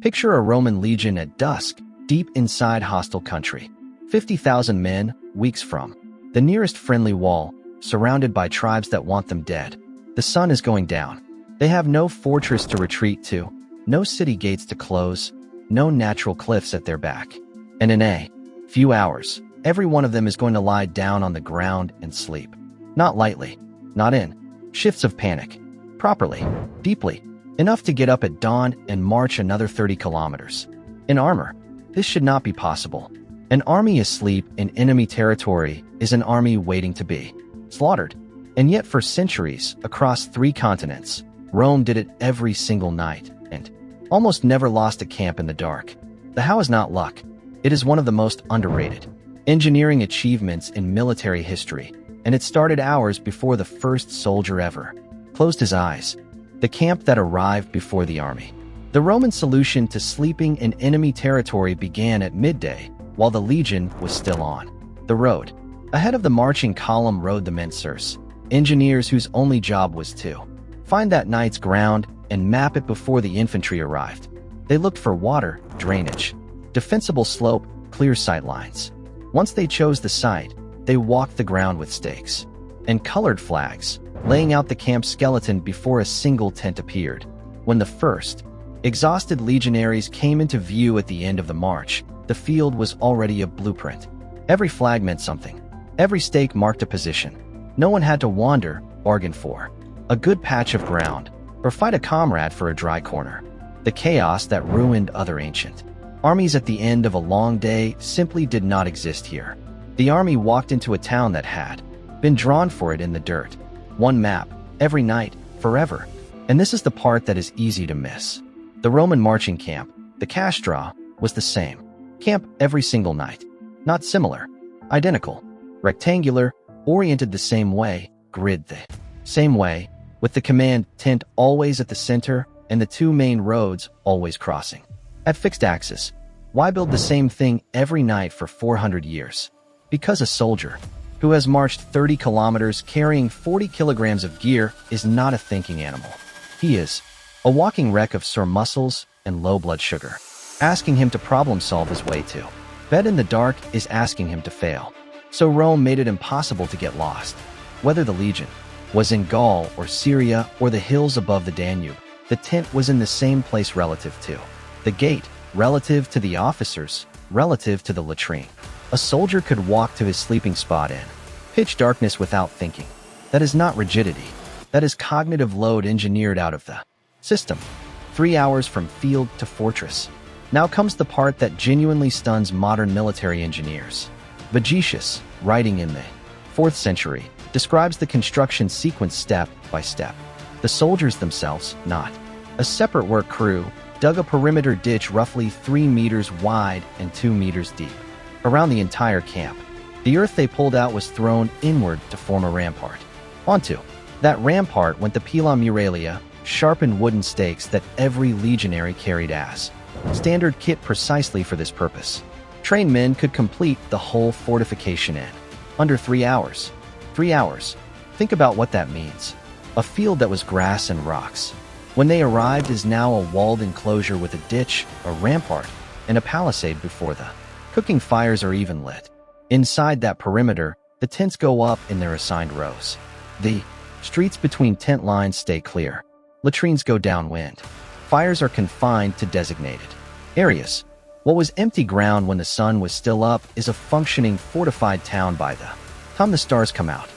Picture a Roman legion at dusk, deep inside hostile country. 50,000 men, weeks from the nearest friendly wall, surrounded by tribes that want them dead. The sun is going down. They have no fortress to retreat to, no city gates to close, no natural cliffs at their back. And in a few hours, every one of them is going to lie down on the ground and sleep. Not lightly, not in shifts of panic. Properly, deeply, enough to get up at dawn and march another 30 kilometers. In armor, this should not be possible. An army asleep in enemy territory is an army waiting to be slaughtered. And yet for centuries, across 3 continents, Rome did it every single night and almost never lost a camp in the dark. The how is not luck. It is one of the most underrated engineering achievements in military history, and it started hours before the first soldier ever closed his eyes. The camp that arrived before the army. The Roman solution to sleeping in enemy territory began at midday, while the legion was still on the road. Ahead of the marching column rode the mensurs, engineers whose only job was to find that night's ground and map it before the infantry arrived. They looked for water, drainage, defensible slope, clear sight lines. Once they chose the site, they walked the ground with stakes and colored flags, laying out the camp skeleton before a single tent appeared. When the first exhausted legionaries came into view at the end of the march, the field was already a blueprint. Every flag meant something. Every stake marked a position. No one had to wander, bargain for a good patch of ground, or fight a comrade for a dry corner. The chaos that ruined other ancient armies at the end of a long day simply did not exist here. The army walked into a town that had been drawn for it in the dirt. One map, every night, forever. And this is the part that is easy to miss. The Roman marching camp, the castra, was the same. Camp every single night. Not similar. Identical. Rectangular, oriented the same way, grid the same way, with the command tent always at the center and the 2 main roads always crossing at fixed axis. Why build the same thing every night for 400 years? Because a soldier who has marched 30 kilometers carrying 40 kilograms of gear is not a thinking animal. He is a walking wreck of sore muscles and low blood sugar. Asking him to problem solve his way to bed in the dark is asking him to fail. So Rome made it impossible to get lost. Whether the legion was in Gaul or Syria or the hills above the Danube, the tent was in the same place relative to the gate, relative to the officers, relative to the latrine. A soldier could walk to his sleeping spot in pitch darkness without thinking. That is not rigidity. That is cognitive load engineered out of the system. 3 hours from field to fortress. Now comes the part that genuinely stuns modern military engineers. Vegetius, writing in the 4th century, describes the construction sequence step by step. The soldiers themselves, not a separate work crew, dug a perimeter ditch roughly 3 meters wide and 2 meters deep around the entire camp. The earth they pulled out was thrown inward to form a rampart. Onto that rampart went the pila muralia, sharpened wooden stakes that every legionary carried as standard kit precisely for this purpose. Trained men could complete the whole fortification in under 3 hours. 3 hours. Think about what that means. A field that was grass and rocks, when they arrived, is now a walled enclosure with a ditch, a rampart, and a palisade before the cooking fires are even lit. Inside that perimeter, the tents go up in their assigned rows. The streets between tent lines stay clear. Latrines go downwind. Fires are confined to designated areas. What was empty ground when the sun was still up is a functioning fortified town by the time the stars come out.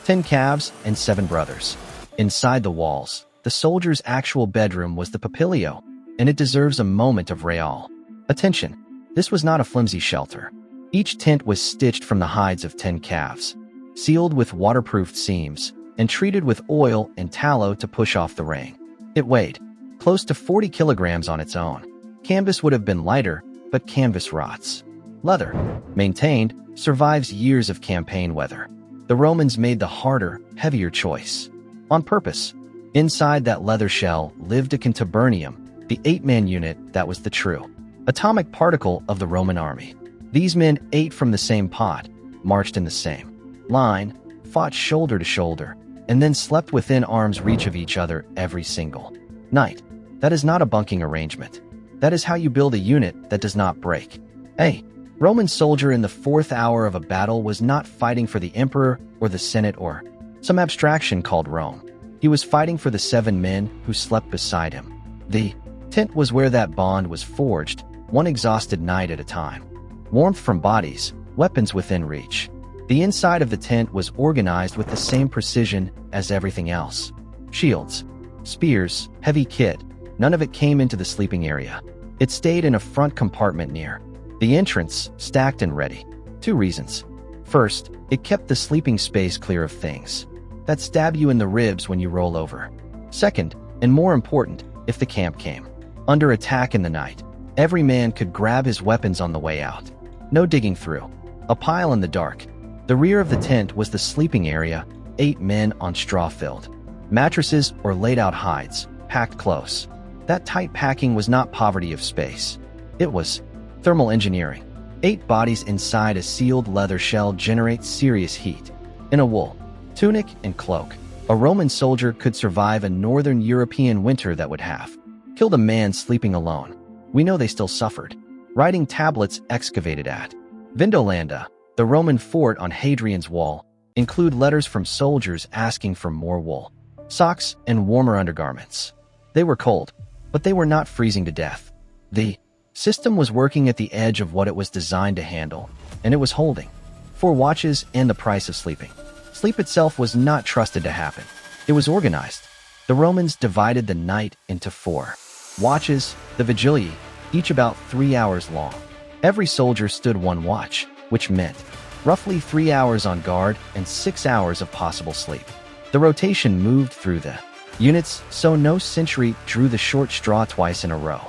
10 calves and 7 brothers. Inside the walls, the soldier's actual bedroom was the papilio, and it deserves a moment of real attention. This was not a flimsy shelter. Each tent was stitched from the hides of 10 calves, sealed with waterproofed seams, and treated with oil and tallow to push off the rain. It weighed close to 40 kilograms on its own. Canvas would have been lighter, but canvas rots. Leather, maintained, survives years of campaign weather. The Romans made the harder, heavier choice. On purpose. Inside that leather shell lived a contubernium, the 8-man unit that was the true atomic particle of the Roman army. These men ate from the same pot, marched in the same line, fought shoulder to shoulder, and then slept within arm's reach of each other every single night. That is not a bunking arrangement. That is how you build a unit that does not break. A Roman soldier in the fourth hour of a battle was not fighting for the emperor or the senate or some abstraction called Rome. He was fighting for the 7 men who slept beside him. The tent was where that bond was forged, one exhausted night at a time. Warmth from bodies, weapons within reach. The inside of the tent was organized with the same precision as everything else. Shields, spears, heavy kit, none of it came into the sleeping area. It stayed in a front compartment near the entrance, stacked and ready. 2 reasons. First, it kept the sleeping space clear of things that stab you in the ribs when you roll over. Second, and more important, if the camp came under attack in the night, every man could grab his weapons on the way out. No digging through a pile in the dark. The rear of the tent was the sleeping area, 8 men on straw-filled mattresses or laid-out hides, packed close. That tight packing was not poverty of space. It was thermal engineering. 8 bodies inside a sealed leather shell generate serious heat. In a wool tunic and cloak, a Roman soldier could survive a northern European winter that would have killed a man sleeping alone. We know they still suffered. Writing tablets excavated at Vindolanda, the Roman fort on Hadrian's Wall, include letters from soldiers asking for more wool, socks, and warmer undergarments. They were cold, but they were not freezing to death. The system was working at the edge of what it was designed to handle, and it was holding 4 watches and the price of sleeping. Sleep itself was not trusted to happen. It was organized. The Romans divided the night into 4 watches, the vigiliae, each about 3 hours long. Every soldier stood 1 watch, which meant roughly 3 hours on guard and 6 hours of possible sleep. The rotation moved through the units, so no sentry drew the short straw twice in a row.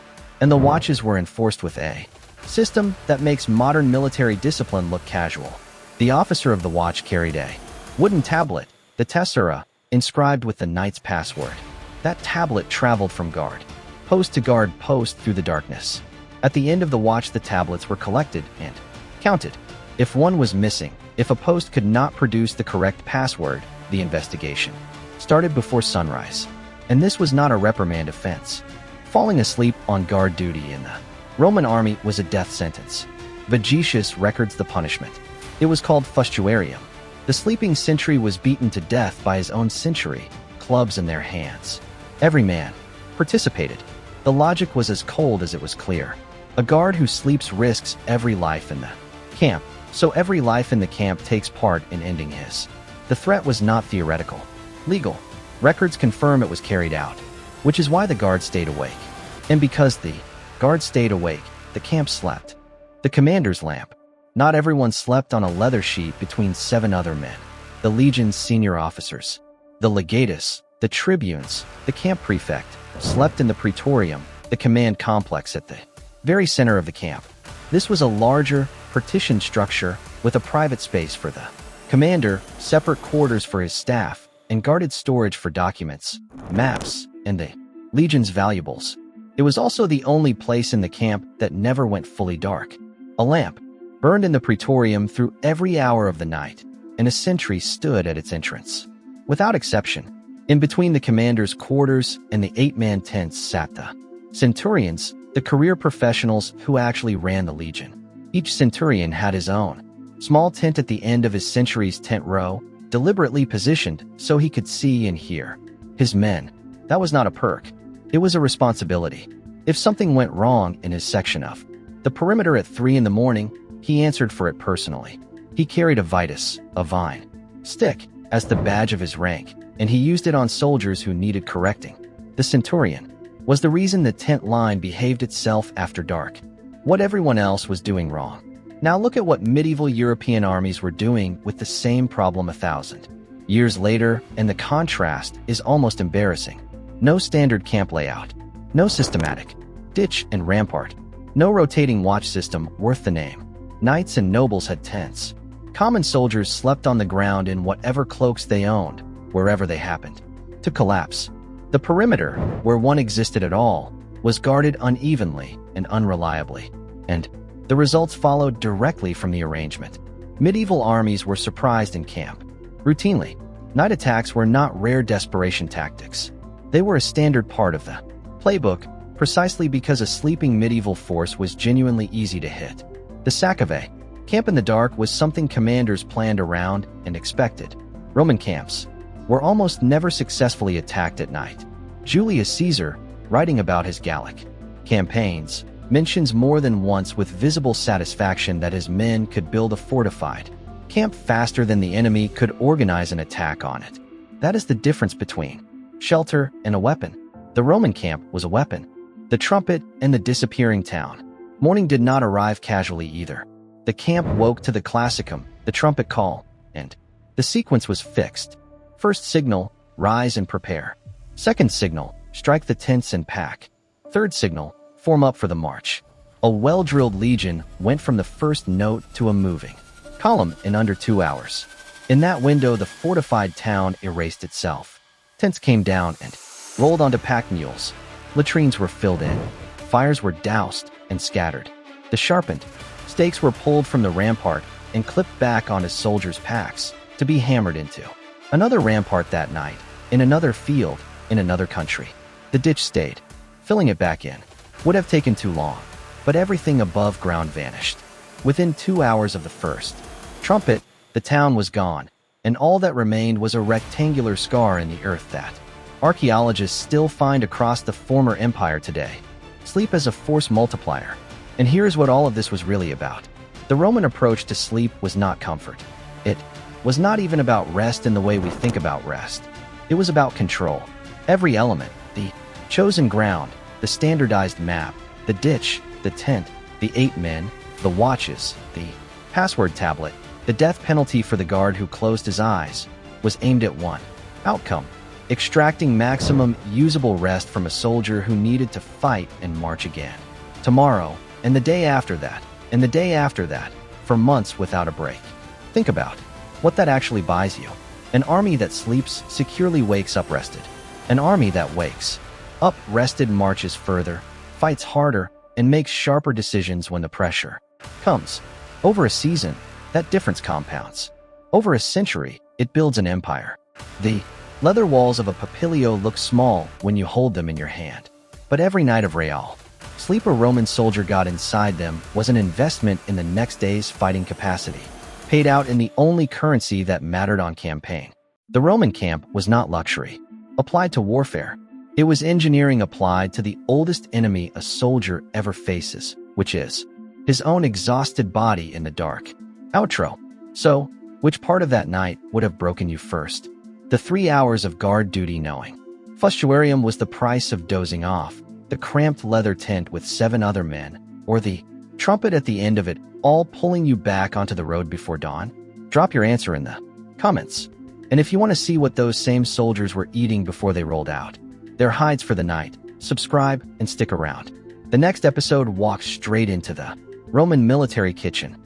And the watches were enforced with a system that makes modern military discipline look casual. The officer of the watch carried a wooden tablet, the tessera, inscribed with the knight's password. That tablet traveled from guard post to guard post through the darkness. At the end of the watch, the tablets were collected and counted. If one was missing, if a post could not produce the correct password, the investigation started before sunrise. And this was not a reprimand offense. Falling asleep on guard duty in the Roman army was a death sentence. Vegetius records the punishment. It was called fustuarium. The sleeping sentry was beaten to death by his own sentry, clubs in their hands. Every man participated. The logic was as cold as it was clear. A guard who sleeps risks every life in the camp, so every life in the camp takes part in ending his. The threat was not theoretical. Legal. Records confirm it was carried out, which is why the guard stayed awake. And because the guard stayed awake, the camp slept. The commander's lamp. Not everyone slept on a leather sheet between 7 other men. The legion's senior officers, the legatus, the tribunes, the camp prefect, slept in the praetorium, the command complex at the very center of the camp. This was a larger, partitioned structure with a private space for the commander, separate quarters for his staff, and guarded storage for documents, maps, and the legion's valuables. It was also the only place in the camp that never went fully dark. A lamp burned in the praetorium through every hour of the night, and a sentry stood at its entrance. Without exception, in between the commander's quarters and the 8-man tents sat the centurions, the career professionals who actually ran the legion. Each centurion had his own small tent at the end of his sentry's tent row, deliberately positioned so he could see and hear his men. That was not a perk. It was a responsibility. If something went wrong in his section of the perimeter at 3 in the morning, he answered for it personally. He carried a vitus, a vine, stick, as the badge of his rank, and he used it on soldiers who needed correcting. The centurion was the reason the tent line behaved itself after dark. What everyone else was doing wrong. Now look at what medieval European armies were doing with the same problem 1,000 years later, and the contrast is almost embarrassing. No standard camp layout. No systematic ditch and rampart. No rotating watch system worth the name. Knights and nobles had tents. Common soldiers slept on the ground in whatever cloaks they owned, wherever they happened to collapse. The perimeter, where one existed at all, was guarded unevenly and unreliably, and the results followed directly from the arrangement. Medieval armies were surprised in camp. Routinely, night attacks were not rare desperation tactics. They were a standard part of the playbook, precisely because a sleeping medieval force was genuinely easy to hit. The sack of a camp in the dark was something commanders planned around and expected. Roman camps were almost never successfully attacked at night. Julius Caesar, writing about his Gallic campaigns, mentions more than once with visible satisfaction that his men could build a fortified camp faster than the enemy could organize an attack on it. That is the difference between shelter and a weapon. The Roman camp was a weapon. The trumpet and the disappearing town. Morning did not arrive casually either. The camp woke to the classicum, the trumpet call, and the sequence was fixed. First signal, rise and prepare. Second signal, strike the tents and pack. Third signal, form up for the march. A well-drilled legion went from the first note to a moving column in under 2 hours. In that window, the fortified town erased itself. Tents came down and rolled onto pack mules. Latrines were filled in. Fires were doused and scattered. The sharpened stakes were pulled from the rampart and clipped back onto soldiers' packs to be hammered into another rampart that night, in another field, in another country. The ditch stayed. Filling it back in would have taken too long, but everything above ground vanished. Within 2 hours of the first trumpet, the town was gone, and all that remained was a rectangular scar in the earth that archaeologists still find across the former empire today. Sleep as a force multiplier. And here's what all of this was really about. The Roman approach to sleep was not comfort. It was not even about rest in the way we think about rest. It was about control. Every element, the chosen ground, the standardized map, the ditch, the tent, the 8 men, the watches, the password tablet, the death penalty for the guard who closed his eyes, was aimed at one outcome: extracting maximum usable rest from a soldier who needed to fight and march again. Tomorrow, and the day after that, and the day after that, for months without a break. Think about what that actually buys you. An army that sleeps securely wakes up rested. An army that wakes up rested marches further, fights harder, and makes sharper decisions when the pressure comes. Over a season, that difference compounds. Over a century, it builds an empire. The leather walls of a Papilio look small when you hold them in your hand. But every night of Real sleep a Roman soldier got inside them was an investment in the next day's fighting capacity, paid out in the only currency that mattered on campaign. The Roman camp was not luxury applied to warfare. It was engineering applied to the oldest enemy a soldier ever faces, which is his own exhausted body in the dark. Outro. So, which part of that night would have broken you first? The 3 hours of guard duty knowing fustuarium was the price of dozing off, the cramped leather tent with 7 other men, or the trumpet at the end of it all pulling you back onto the road before dawn? Drop your answer in the comments. And if you want to see what those same soldiers were eating before they rolled out their hides for the night, subscribe and stick around. The next episode walks straight into the Roman military kitchen,